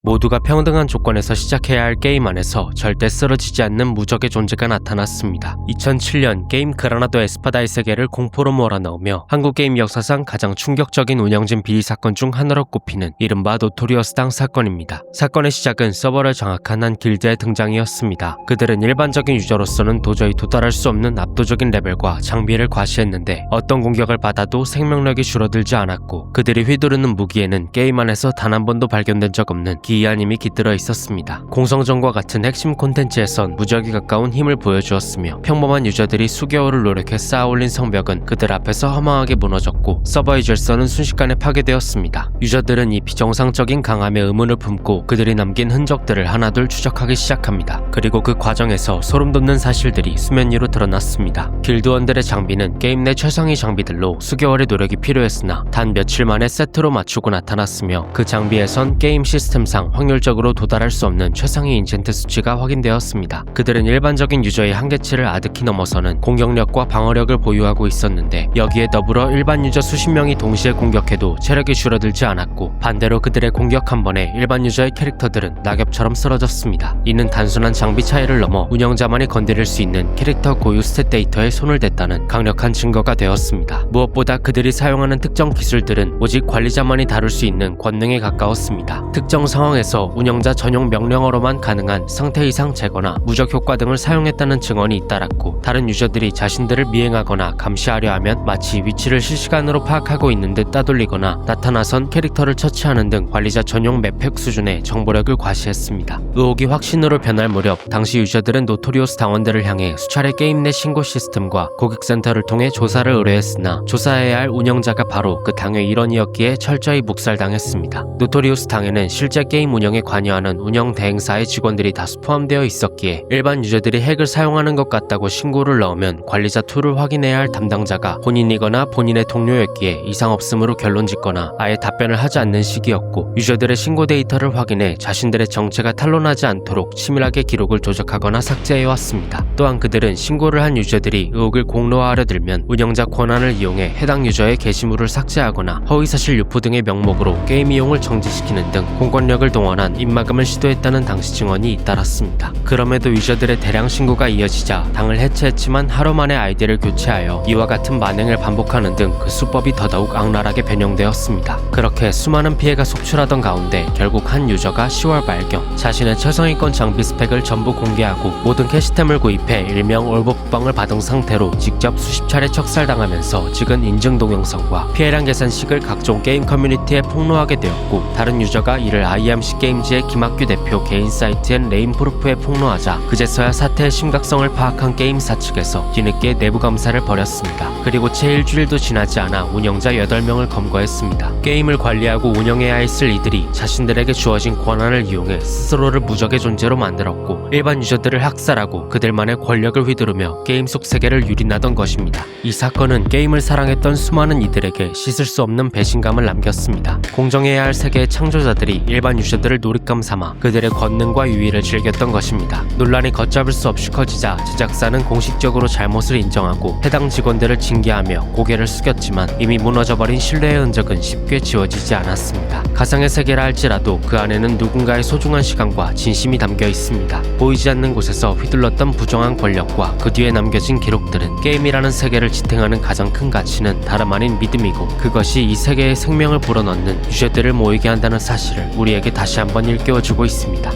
모두가 평등한 조건에서 시작해야 할 게임 안에서 절대 쓰러지지 않는 무적의 존재가 나타났습니다. 2007년 게임 그라나도 에스파다의 세계를 공포로 몰아넣으며 한국 게임 역사상 가장 충격적인 운영진 비리 사건 중 하나로 꼽히는 이른바 노토리어스 당 사건입니다. 사건의 시작은 서버를 장악한 한 길드의 등장이었습니다. 그들은 일반적인 유저로서는 도저히 도달할 수 없는 압도적인 레벨과 장비를 과시했는데 어떤 공격을 받아도 생명력이 줄어들지 않았고 그들이 휘두르는 무기에는 게임 안에서 단 한 번도 발견된 적 없는 기이한 힘이 깃들어 있었습니다. 공성전과 같은 핵심 콘텐츠에선 무적이 가까운 힘을 보여주었으며 평범한 유저들이 수개월을 노력해 쌓아올린 성벽은 그들 앞에서 허망하게 무너졌고 서버의 질서는 순식간에 파괴되었습니다. 유저들은 이 비정상적인 강함에 의문을 품고 그들이 남긴 흔적들을 하나둘 추적하기 시작합니다. 그리고 그 과정에서 소름 돋는 사실들이 수면 위로 드러났습니다. 길드원들의 장비는 게임 내 최상위 장비들로 수개월의 노력이 필요했으나 단 며칠 만에 세트로 맞추고 나타났으며 그 장비에선 게임 시스템상 확률적으로 도달할 수 없는 최상위 인챈트 수치가 확인되었습니다. 그들은 일반적인 유저의 한계치를 아득히 넘어서는 공격력과 방어력을 보유하고 있었는데 여기에 더불어 일반 유저 수십 명이 동시에 공격해도 체력이 줄어들지 않았고 반대로 그들의 공격 한 번에 일반 유저의 캐릭터들은 낙엽처럼 쓰러졌습니다. 이는 단순한 장비 차이를 넘어 운영자만이 건드릴 수 있는 캐릭터 고유 스탯 데이터에 손을 댔다는 강력한 증거가 되었습니다. 무엇보다 그들이 사용하는 특정 기술들은 오직 관리자만이 다룰 수 있는 권능에 가까웠습니다. 특정 상황에서 운영자 전용 명령어로만 가능한 상태 이상 제거나 무적 효과 등을 사용했다는 증언이 잇따랐고 다른 유저들이 자신들을 미행하거나 감시하려 하면 마치 위치를 실시간으로 파악하고 있는 듯 따돌리거나 나타나선 캐릭터를 처치하는 등 관리자 전용 맵팩 수준의 정보력을 과시했습니다. 의혹이 확신으로 변할 무렵 당시 유저들은 노토리오스 당원들을 향해 수차례 게임 내 신고 시스템과 고객센터를 통해 조사를 의뢰했으나 조사해야 할 운영자가 바로 그 당의 일원이었기에 철저히 묵살당했습니다. 노토리오스 당에는 실제 게임 운영에 관여하는 운영 대행사의 직원들이 다수 포함되어 있었기에 일반 유저들이 핵을 사용하는 것 같다고 신고를 넣으면 관리자 툴을 확인해야 할 담당자가 본인이거나 본인의 동료였기에 이상 없음으로 결론 짓거나 아예 답변을 하지 않는 시기였고 유저들의 신고 데이터를 확인해 자신들의 정체가 탄로나지 않도록 치밀하게 기록을 조작하거나 삭제해왔습니다. 또한 그들은 신고를 한 유저들이 의혹을 공론화하려 들면 운영자 권한을 이용해 해당 유저의 게시물을 삭제하거나 허위사실 유포 등의 명목으로 게임 이용을 정지시키는 등 공권력을 동원한 입막음을 시도했다는 당시 증언이 잇따랐습니다. 그럼에도 유저들의 대량 신고가 이어지자 당을 해체했지만 하루 만에 아이디를 교체하여 이와 같은 만행을 반복하는 등 그 수법이 더더욱 악랄하게 변형되었습니다. 그렇게 수많은 피해가 속출하던 가운데 결국 한 유저가 10월 말경 자신의 최상위권 장비 스펙을 전부 공개하고 모든 캐시템을 구입해 일명 올버프방을 받은 상태로 직접 수십 차례 척살당하면서 찍은 인증 동영상과 피해량 계산식을 각종 게임 커뮤니티에 폭로하게 되었고 다른 유저가 이를 IMC 게임즈의 김학규 대표 개인 사이트엔 레인프루프에 폭로하자 그제서야 사태의 심각성을 파악한 게임사 측에서 뒤늦게 내부 감사를 벌였습니다. 그리고 채 일주일도 지나지 않아 운영자 8명을 검거했습니다. 게임을 관리하고 운영해야 했을 이들이 자신들에게 주어진 권한을 이용해 스스로를 무적의 존재로 만들었고 일반 유저들을 학살하고 그들만의 권력을 휘두르며 게임 속 세계를 유린하던 것입니다. 이 사건은 게임을 사랑했던 수많은 이들에게 씻을 수 없는 배신감을 남겼습니다. 공정해야 할 세계의 창조자들이 일반 유저들을 놀잇감 삼아 그들의 권능과 유의를 즐겼던 것입니다. 논란이 걷잡을 수 없이 커지자 제작사는 공식적으로 잘못을 인정하고 해당 직원들을 징계하며 고개를 숙였지만 이미 무너져버린 신뢰의 흔적은 쉽게 지워지지 않았습니다. 가상의 세계라 할지라도 그 안에는 누군가의 소중한 시간과 진심이 담겨 있습니다. 보이지 않는 곳에서 휘둘렀던 부정한 권력과 그 뒤에 남겨진 기록들은 게임이라는 세계를 지탱하는 가장 큰 가치는 다름 아닌 믿음이고 그것이 이 세계에 생명을 불어넣는 유저들을 모이게 한다는 사실을 우리에게 다시 한번 일깨워주고 있습니다.